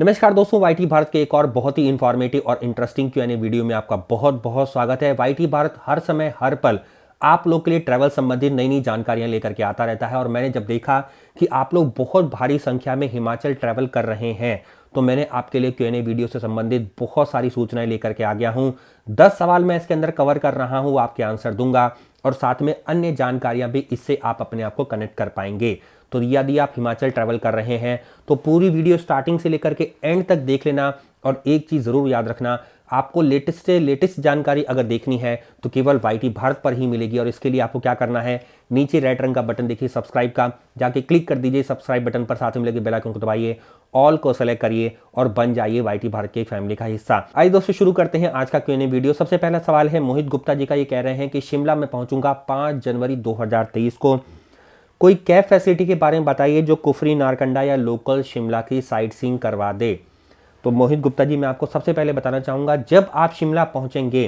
नमस्कार दोस्तों, वाईटी भारत के एक और बहुत ही इंफॉर्मेटिव और इंटरेस्टिंग क्यूएनए वीडियो में आपका बहुत बहुत स्वागत है। वाईटी भारत हर समय हर पल आप लोग के लिए ट्रैवल संबंधित नई नई जानकारियां लेकर के आता रहता है। और मैंने जब देखा कि आप लोग बहुत भारी संख्या में हिमाचल ट्रैवल कर रहे हैं तो मैंने आपके लिए क्यूएनए वीडियो से संबंधित बहुत सारी सूचनाएं लेकर के आ गया हूं। 10 सवाल मैं इसके अंदर कवर कर रहा हूं, आपके आंसर दूंगा और साथ में अन्य जानकारियां भी, इससे आप अपने आप को कनेक्ट कर पाएंगे। तो यदि आप हिमाचल ट्रैवल कर रहे हैं तो पूरी वीडियो स्टार्टिंग से लेकर के एंड तक देख लेना। और एक चीज़ ज़रूर याद रखना, आपको लेटेस्ट से लेटेस्ट जानकारी अगर देखनी है तो केवल वाईटी भारत पर ही मिलेगी। और इसके लिए आपको क्या करना है, नीचे रेड रंग का बटन देखिए सब्सक्राइब का, जाके क्लिक कर दीजिए सब्सक्राइब बटन पर, साथ में लगे बेल आइकन को दबाइए, ऑल को सेलेक्ट करिए और बन जाइए वाईटी भारत के फैमिली का हिस्सा। आइए दोस्तों शुरू करते हैं आज का क्यूएनए वीडियो। सबसे पहला सवाल है मोहित गुप्ता जी का। ये कह रहे हैं कि शिमला में पहुंचूंगा 5 जनवरी 2023 को, कोई कैब फैसिलिटी के बारे में बताइए जो कुफरी, नारकंडा या लोकल शिमला की साइट सीइंग करवा दे। तो मोहित गुप्ता जी, मैं आपको सबसे पहले बताना चाहूँगा, जब आप शिमला पहुँचेंगे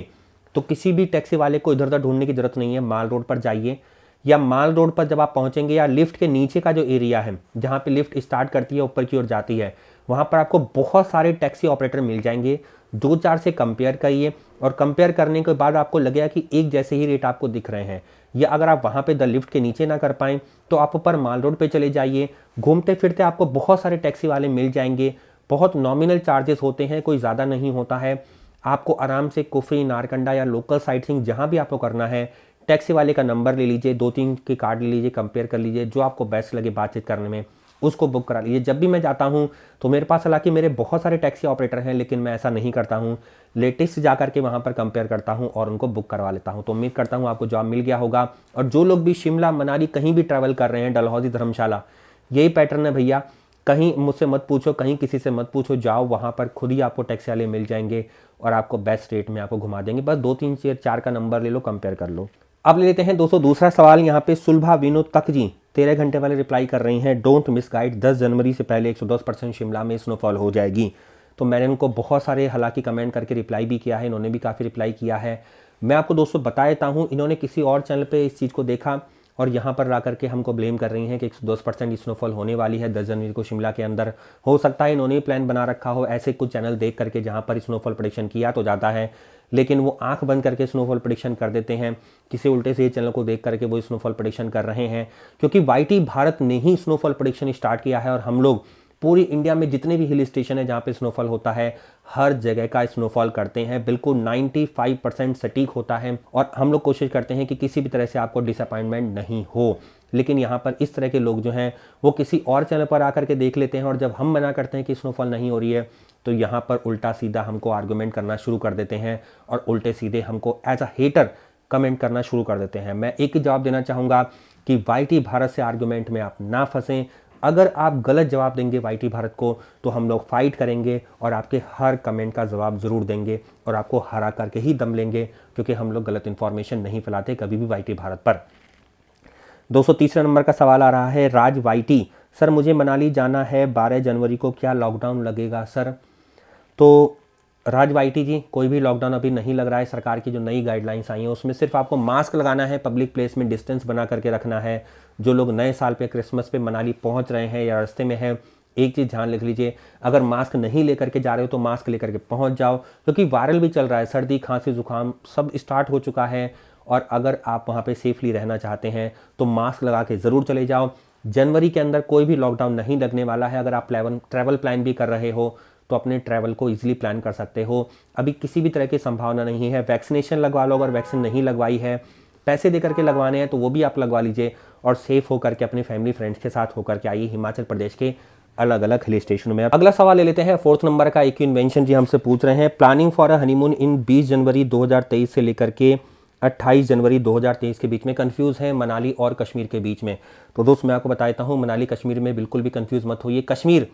तो किसी भी टैक्सी वाले को इधर उधर ढूंढने की जरूरत नहीं है। माल रोड पर जाइए, या माल रोड पर जब आप पहुँचेंगे या लिफ्ट के नीचे का जो एरिया है जहाँ पे लिफ्ट स्टार्ट करती है ऊपर की ओर जाती है, वहाँ पर आपको बहुत सारे टैक्सी ऑपरेटर मिल जाएंगे। 2-4 से कंपेयर करिए और कंपेयर करने के बाद आपको लगेगा कि एक जैसे ही रेट आपको दिख रहे हैं। या अगर आप वहाँ पे द लिफ्ट के नीचे ना कर पाएँ तो आप ऊपर माल रोड पे चले जाइए। घूमते फिरते आपको बहुत सारे टैक्सी वाले मिल जाएंगे। बहुत नॉमिनल चार्जेस होते हैं, कोई ज़्यादा नहीं होता है। आपको आराम से कुफरी, नारकंडा या लोकल साइट सीइंग जहाँ भी आपको करना है, टैक्सी वाले का नंबर ले लीजिए, 2-3 के कार्ड ले लीजिए, कंपेयर कर लीजिए, जो आपको बेस्ट लगे बातचीत करने में उसको बुक करा लीजिए। जब भी मैं जाता हूँ तो मेरे पास, हालांकि मेरे बहुत सारे टैक्सी ऑपरेटर हैं, लेकिन मैं ऐसा नहीं करता हूँ। लेटेस्ट जा करके वहाँ पर कंपेयर करता हूँ और उनको बुक करवा लेता हूँ। तो उम्मीद करता हूँ आपको जॉब मिल गया होगा। और जो लोग भी शिमला, मनाली कहीं भी ट्रैवल कर रहे हैं, डलहौजी, धर्मशाला, यही पैटर्न है भैया। कहीं मुझसे मत पूछो, कहीं किसी से मत पूछो, जाओ वहाँ पर खुद ही आपको टैक्सी वाले मिल जाएंगे और आपको बेस्ट रेट में आपको घुमा देंगे। बस 2-3-4 का नंबर ले लो, कंपेयर कर लो। अब ले लेते हैं दोस्तों दूसरा सवाल। यहाँ पे सुलभा विनोद तक जी 13 घंटे वाले रिप्लाई कर रही हैं, डोंट मिस गाइड, 10 जनवरी से पहले 110% शिमला में स्नोफॉल हो जाएगी। तो मैंने उनको बहुत सारे हालांकि कमेंट करके रिप्लाई भी किया है, इन्होंने भी काफ़ी रिप्लाई किया है। मैं आपको दोस्तों बता देता हूँ, इन्होंने किसी और चैनल पे इस चीज़ को देखा और यहाँ पर ला करके हमको ब्लेम कर रही हैं कि 110% स्नोफॉल होने वाली है 10 जनवरी को शिमला के अंदर। हो सकता है इन्होंने प्लान बना रखा हो, ऐसे कुछ चैनल देख करके जहाँ पर स्नोफॉल प्रेडिक्शन किया तो जाता है, लेकिन वो आंख बंद करके स्नोफॉल प्रेडिक्शन कर देते हैं। किसी उल्टे से ये चैनल को देख करके वो स्नोफॉल प्रेडिक्शन कर रहे हैं, क्योंकि वाईटी भारत ने ही स्नोफॉल प्रेडिक्शन स्टार्ट किया है। और हम लोग पूरी इंडिया में जितने भी हिल स्टेशन है जहाँ पे स्नोफॉल होता है, हर जगह का स्नोफॉल करते हैं, बिल्कुल 95% सटीक होता है। और हम लोग कोशिश करते हैं कि किसी भी तरह से आपको डिसअपॉइंटमेंट नहीं हो। लेकिन यहाँ पर इस तरह के लोग जो हैं वो किसी और चैनल पर आकर के देख लेते हैं, और जब हम मना करते हैं कि स्नोफॉल नहीं हो रही है तो यहाँ पर उल्टा सीधा हमको आर्गूमेंट करना शुरू कर देते हैं और उल्टे सीधे हमको एज अ हेटर कमेंट करना शुरू कर देते हैं। मैं एक ही जवाब देना चाहूँगा कि वाईटी भारत से आर्गूमेंट में आप ना फंसें। अगर आप गलत जवाब देंगे वाईटी भारत को तो हम लोग फाइट करेंगे और आपके हर कमेंट का जवाब ज़रूर देंगे और आपको हरा करके ही दम लेंगे, क्योंकि हम लोग गलत इन्फॉर्मेशन नहीं फैलाते कभी भी वाईटी भारत पर। दोस्तों तीसरा नंबर का सवाल आ रहा है राज वाईटी, सर मुझे मनाली जाना है 12 जनवरी को, क्या लॉकडाउन लगेगा सर? तो राज वाईटी जी, कोई भी लॉकडाउन अभी नहीं लग रहा है। सरकार की जो नई गाइडलाइंस आई हैं उसमें सिर्फ आपको मास्क लगाना है, पब्लिक प्लेस में डिस्टेंस बना करके रखना है। जो लोग नए साल पे, क्रिसमस पे मनाली पहुंच रहे हैं या रास्ते में हैं, एक चीज़ ध्यान रख लीजिए, अगर मास्क नहीं लेकर के जा रहे हो तो मास्क लेकर के पहुंच जाओ, क्योंकि वायरल भी चल रहा है, सर्दी, खांसी, जुकाम सब स्टार्ट हो चुका है। और अगर आप वहाँ पे सेफली रहना चाहते हैं तो मास्क लगा के ज़रूर चले जाओ। जनवरी के अंदर कोई भी लॉकडाउन नहीं लगने वाला है। अगर आप ट्रैवल प्लान भी कर रहे हो तो अपने ट्रैवल को इजीली प्लान कर सकते हो। अभी किसी भी तरह की संभावना नहीं है। वैक्सीनेशन लगवा लो, अगर वैक्सीन नहीं लगवाई है, पैसे दे करके लगवाने हैं तो वो भी आप लगवा लीजिए और सेफ होकर के अपने फैमिली फ्रेंड्स के साथ होकर के आइए हिमाचल प्रदेश के अलग अलग हिल स्टेशनों में। अगला सवाल ले लेते हैं 4th नंबर का। एक इन्वेंशन जी हमसे पूछ रहे हैं, planning for a honeymoon in 20 जनवरी 2023 से लेकर के 28 जनवरी 2023 के बीच में, कंफ्यूज है मनाली और कश्मीर के बीच में। तो दोस्त मैं आपको बताता हूँ, मनाली कश्मीर में बिल्कुल भी कंफ्यूज मत होइए। कश्मीर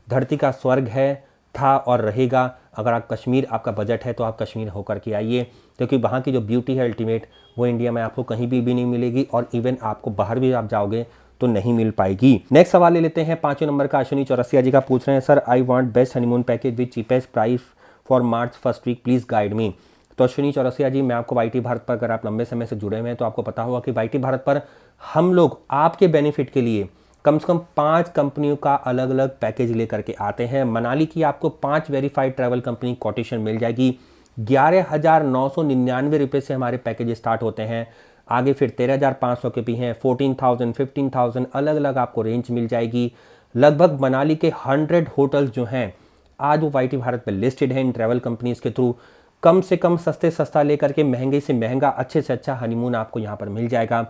धरती का स्वर्ग है, था और रहेगा। अगर आप कश्मीर, आपका बजट है तो आप कश्मीर होकर के आइए, क्योंकि वहाँ की जो ब्यूटी है अल्टीमेट, वो इंडिया में आपको कहीं भी नहीं मिलेगी और इवन आपको बाहर भी आप जाओगे तो नहीं मिल पाएगी। नेक्स्ट सवाल ले लेते हैं 5वें नंबर का। अश्विनी चौरसिया जी का पूछ रहे हैं, sir I want best honeymoon package with cheapest price for March first week, please guide me. तो अश्विनी चौरसिया जी, मैं आपको वाईटी भारत पर, अगर आप लंबे समय से जुड़े हुए हैं तो आपको पता होगा कि वाईटी भारत पर हम लोग आपके बेनिफिट के लिए कम से कम 5 कंपनियों का अलग अलग पैकेज लेकर के आते हैं। मनाली की आपको 5 वेरीफाइड ट्रैवल कंपनी कोटेशन मिल जाएगी। 11,999 रुपये से हमारे पैकेज स्टार्ट होते हैं। आगे फिर 13,500 के भी हैं, 14,000, 15,000 अलग अलग आपको रेंज मिल जाएगी। लगभग मनाली के 100 होटल्स जो हैं आज वो वाईटी भारत में लिस्टेड हैं इन ट्रैवल कंपनीज के थ्रू। कम से कम सस्ते सस्ता लेकर के महंगे से महंगा, अच्छे से अच्छा हनीमून आपको यहाँ पर मिल जाएगा।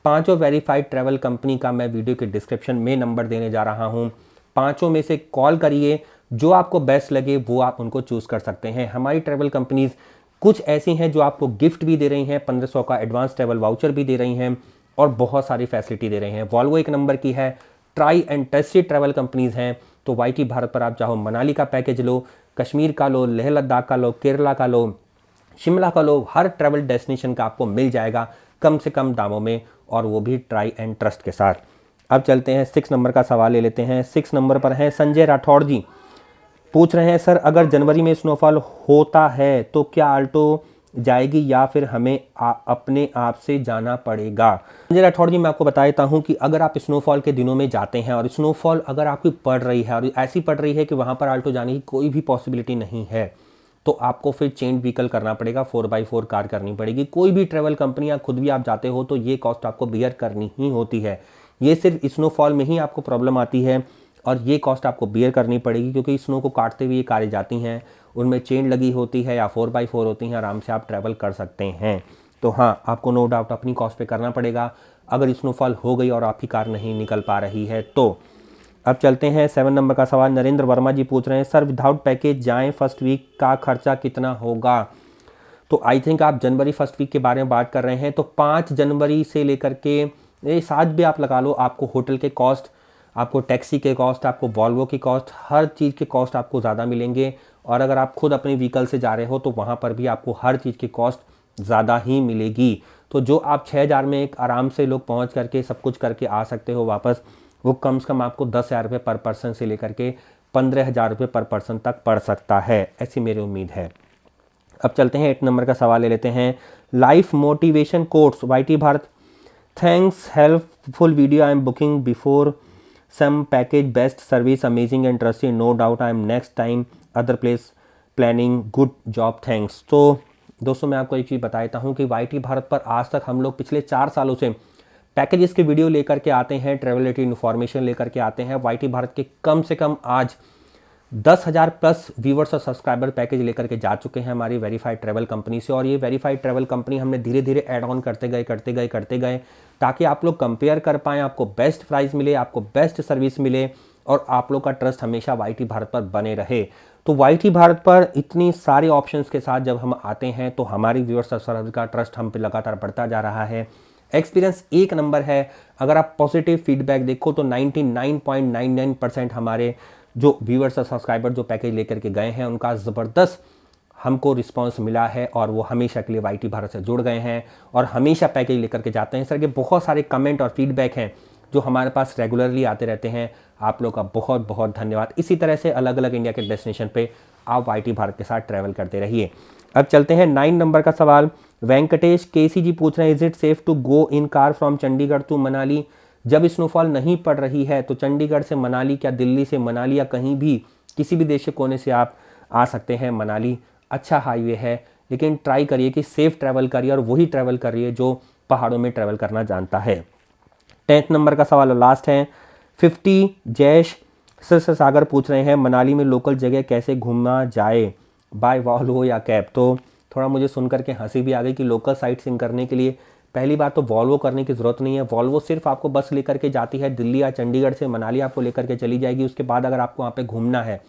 पांचों वेरीफाइड ट्रैवल कंपनी का मैं वीडियो के डिस्क्रिप्शन में नंबर देने जा रहा हूँ। पांचों में से कॉल करिए, जो आपको बेस्ट लगे वो आप उनको चूज कर सकते हैं। हमारी ट्रैवल कंपनीज कुछ ऐसी हैं जो आपको गिफ्ट भी दे रही हैं, 1500 का एडवांस ट्रैवल वाउचर भी दे रही हैं और बहुत सारी फैसिलिटी दे रहे हैं। वॉल्वो एक नंबर की है, try and tested travel companies हैं। तो वाईटी भारत पर आप चाहो मनाली का पैकेज लो, कश्मीर का लो, लेह लद्दाख का लो, केरला का लो, शिमला का लो, हर ट्रैवल डेस्टिनेशन का आपको मिल जाएगा कम से कम दामों में, और वो भी ट्राई एंड ट्रस्ट के साथ। अब चलते हैं 6 नंबर का सवाल ले लेते हैं। 6 नंबर पर है संजय राठौड़ जी, पूछ रहे हैं सर अगर जनवरी में स्नोफॉल होता है तो क्या आल्टो जाएगी या फिर हमें अपने आप से जाना पड़ेगा? संजय राठौड़ जी, मैं आपको बता देता हूं कि अगर आप स्नोफॉल के दिनों में जाते हैं और स्नोफॉल अगर आपकी पड़ रही है और ऐसी पड़ रही है कि वहां पर आल्टो जाने की कोई भी पॉसिबिलिटी नहीं है, तो आपको फिर चेंज व्हीकल करना पड़ेगा, 4x4 कार करनी पड़ेगी। कोई भी ट्रैवल कंपनी या खुद भी आप जाते हो तो ये कॉस्ट आपको बियर करनी ही होती है। ये सिर्फ स्नोफॉल में ही आपको प्रॉब्लम आती है और ये कॉस्ट आपको बियर करनी पड़ेगी, क्योंकि स्नो को काटते हुए ये कारें जाती हैं, उनमें चेन लगी होती है या 4x4 होती हैं, आराम से आप ट्रैवल कर सकते हैं। तो हाँ, आपको नो डाउट अपनी कॉस्ट पे करना पड़ेगा अगर स्नोफॉल हो गई और आपकी कार नहीं निकल पा रही है तो। अब चलते हैं 7 नंबर का सवाल। नरेंद्र वर्मा जी पूछ रहे हैं सर विदाउट पैकेज जाएं फर्स्ट वीक का खर्चा कितना होगा? तो आई थिंक आप जनवरी फर्स्ट वीक के बारे में बात कर रहे हैं, तो 5 जनवरी से लेकर के 7 भी आप लगा लो, आपको होटल के कॉस्ट, आपको टैक्सी के कॉस्ट, आपको वॉल्वो की कॉस्ट, हर चीज़ के कॉस्ट आपको ज़्यादा मिलेंगे। और अगर आप खुद अपने व्हीकल से जा रहे हो तो वहाँ पर भी आपको हर चीज़ की कॉस्ट ज़्यादा ही मिलेगी। तो जो आप 6,000 में एक आराम से लोग पहुँच करके सब कुछ करके आ सकते हो वापस, वो कम से कम आपको 10,000 रुपये पर पर्सन से लेकर के 15,000 रुपये पर पर्सन तक पड़ सकता है, ऐसी मेरी उम्मीद है। अब चलते हैं 8 नंबर का सवाल ले लेते हैं। Life motivation course YT Bharat, thanks helpful video, I am booking before some package, best service, amazing and trusted, no doubt I am next time other place planning, good job, thanks. तो दोस्तों मैं आपको एक चीज़ बता देता हूँ कि वाईटी भारत पर आज तक हम लोग पिछले 4 सालों से पैकेजेस के वीडियो लेकर के आते हैं, ट्रैवल रिलेटेड इन्फॉर्मेशन लेकर के आते हैं। वाईटी भारत के कम से कम आज 10,000 प्लस व्यूवर्स और सब्सक्राइबर पैकेज लेकर के जा चुके हैं हमारी वेरीफाइड ट्रैवल कंपनी से। और ये वेरीफाइड ट्रैवल कंपनी हमने धीरे धीरे ऐड ऑन करते गए ताकि आप लोग कंपेयर कर पाएँ, आपको बेस्ट प्राइस मिले, आपको बेस्ट सर्विस मिले और आप लोग का ट्रस्ट हमेशा वाईटी भारत पर बने रहे। तो वाईटी भारत पर इतनी सारे ऑप्शंस के साथ जब हम आते हैं तो हमारी व्यूवर्स और सब्सक्राइबर का ट्रस्ट हम पे लगातार बढ़ता जा रहा है। एक्सपीरियंस एक नंबर है। अगर आप पॉजिटिव फीडबैक देखो तो 99.99% हमारे जो व्यूअर्स और सब्सक्राइबर जो पैकेज लेकर के गए हैं उनका ज़बरदस्त हमको रिस्पांस मिला है और वो हमेशा के लिए वाईटी भारत से जुड़ गए हैं और हमेशा पैकेज लेकर के जाते हैं। सर के बहुत सारे कमेंट और फीडबैक हैं जो हमारे पास रेगुलरली आते रहते हैं। आप लोग का बहुत बहुत धन्यवाद। इसी तरह से अलग अलग इंडिया के डेस्टिनेशन पे आप वाईटी भारत के साथ ट्रैवल करते रहिए। अब चलते हैं 9 नंबर का सवाल। वेंकटेश केसी जी पूछ रहे हैं, is it safe to go in car from Chandigarh to Manali? जब स्नोफॉल नहीं पड़ रही है तो चंडीगढ़ से मनाली, क्या दिल्ली से मनाली या कहीं भी किसी भी देश के कोने से आप आ सकते हैं। मनाली अच्छा हाईवे है, लेकिन ट्राई करिए कि सेफ ट्रैवल करिए और वही ट्रैवल करिए जो पहाड़ों में ट्रैवल करना जानता है। 10 नंबर का सवाल लास्ट है। 50 जयेश सागर पूछ रहे हैं, मनाली में लोकल जगह कैसे घूमना जाए, बाय वॉल्वो या कैब? तो थोड़ा मुझे सुनकर के हंसी भी आ गई कि लोकल साइट सीइंग करने के लिए पहली बात तो वॉल्वो करने की ज़रूरत नहीं है। वॉल्वो सिर्फ आपको बस लेकर के जाती है दिल्ली या चंडीगढ़ से मनाली आपको लेकर के चली जाएगी। उसके बाद अगर आपको वहाँ पे घूमना है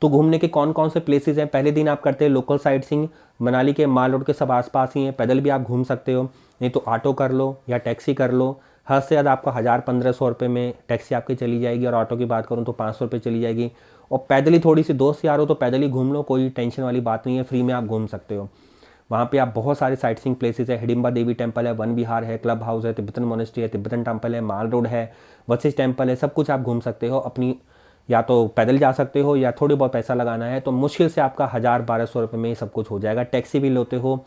तो घूमने के कौन कौन से प्लेसेस हैं, पहले दिन आप करते हैं लोकल साइट सीइंग, मनाली के माल रोड के सब आसपास ही हैं, पैदल भी आप घूम सकते हो, नहीं तो ऑटो कर लो या टैक्सी कर लो। हद से ज़्यादा आपका 1,000-1,500 रुपये में टैक्सी आपकी चली जाएगी और ऑटो की बात करूँ तो 500 रुपये चली जाएगी। और पैदल ही थोड़ी सी दोस्त यार हो तो पैदल ही घूम लो, कोई टेंशन वाली बात नहीं है, फ्री में आप घूम सकते हो। वहाँ पे आप बहुत सारे साइट सीइंग प्लेसेस है, हिडिंबा देवी टेम्पल है, वन विहार है, क्लब हाउस है, तिब्बतन मोनेस्ट्री है, तिब्बतन टेम्पल है, माल रोड है, वशिष्ठ टेम्पल है, सब कुछ आप घूम सकते हो। अपनी या तो पैदल जा सकते हो या थोड़ी बहुत पैसा लगाना है तो मुश्किल से आपका 1,000-1,200 रुपये में ही सब कुछ हो जाएगा। टैक्सी भी लेते हो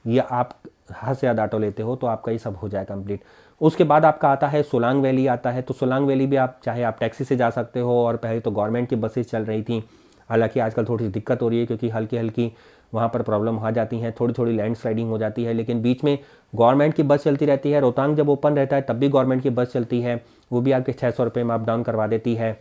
या आप हद से ज़्यादा ऑटो लेते हो तो आपका ये सब हो जाएगा कंप्लीट। उसके बाद आपका आता है सोलांग वैली आता है। तो सोलांग वैली भी आप चाहे आप टैक्सी से जा सकते हो, और पहले तो गवर्नमेंट की बसेस चल रही थी, हालांकि आजकल थोड़ी सी दिक्कत हो रही है क्योंकि हल्की हल्की वहाँ पर प्रॉब्लम आ जाती हैं, थोड़ी थोड़ी लैंड स्लाइडिंग हो जाती है, लेकिन बीच में गवर्नमेंट की बस चलती रहती है। रोहतांग जब ओपन रहता है तब भी गवर्नमेंट की बस चलती है, वो भी आपके 600 रुपये में अप डाउन करवा देती है।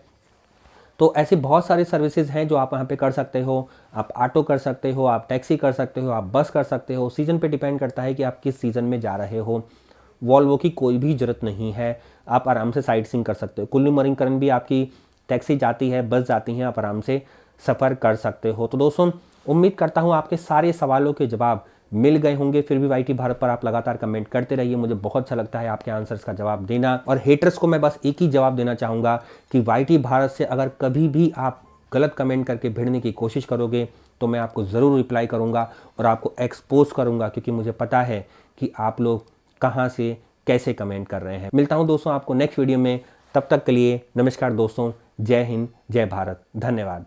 तो ऐसे बहुत सारे सर्विसेज हैं जो आप वहाँ पे कर सकते हो। आप ऑटो कर सकते हो, आप टैक्सी कर सकते हो, आप बस कर सकते हो। सीज़न पे डिपेंड करता है कि आप किस सीज़न में जा रहे हो। वॉल्वो की कोई भी ज़रूरत नहीं है, आप आराम से साइट सीइंग कर सकते हो। कुल्लू मरीनकरण भी आपकी टैक्सी जाती है, बस जाती हैं, आप आराम से सफ़र कर सकते हो। तो दोस्तों, उम्मीद करता हूँ आपके सारे सवालों के जवाब मिल गए होंगे। फिर भी वाईटी भारत पर आप लगातार कमेंट करते रहिए, मुझे बहुत अच्छा लगता है आपके आंसर्स का जवाब देना। और हेटर्स को मैं बस एक ही जवाब देना चाहूँगा कि वाईटी भारत से अगर कभी भी आप गलत कमेंट करके भिड़ने की कोशिश करोगे तो मैं आपको ज़रूर रिप्लाई करूँगा और आपको एक्सपोज करूँगा, क्योंकि मुझे पता है कि आप लोग कहाँ से कैसे कमेंट कर रहे हैं। मिलता हूँ दोस्तों आपको नेक्स्ट वीडियो में, तब तक के लिए नमस्कार दोस्तों, जय हिंद, जय भारत, धन्यवाद।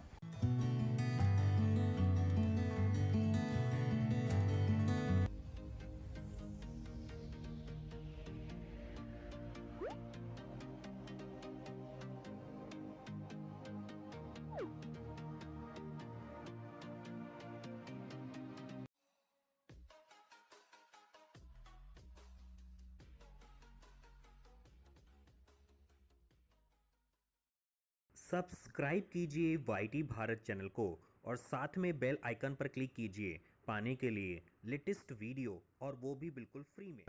सब्सक्राइब कीजिए वाईटी भारत चैनल को और साथ में बेल आइकन पर क्लिक कीजिए पाने के लिए लेटेस्ट वीडियो, और वो भी बिल्कुल फ्री में।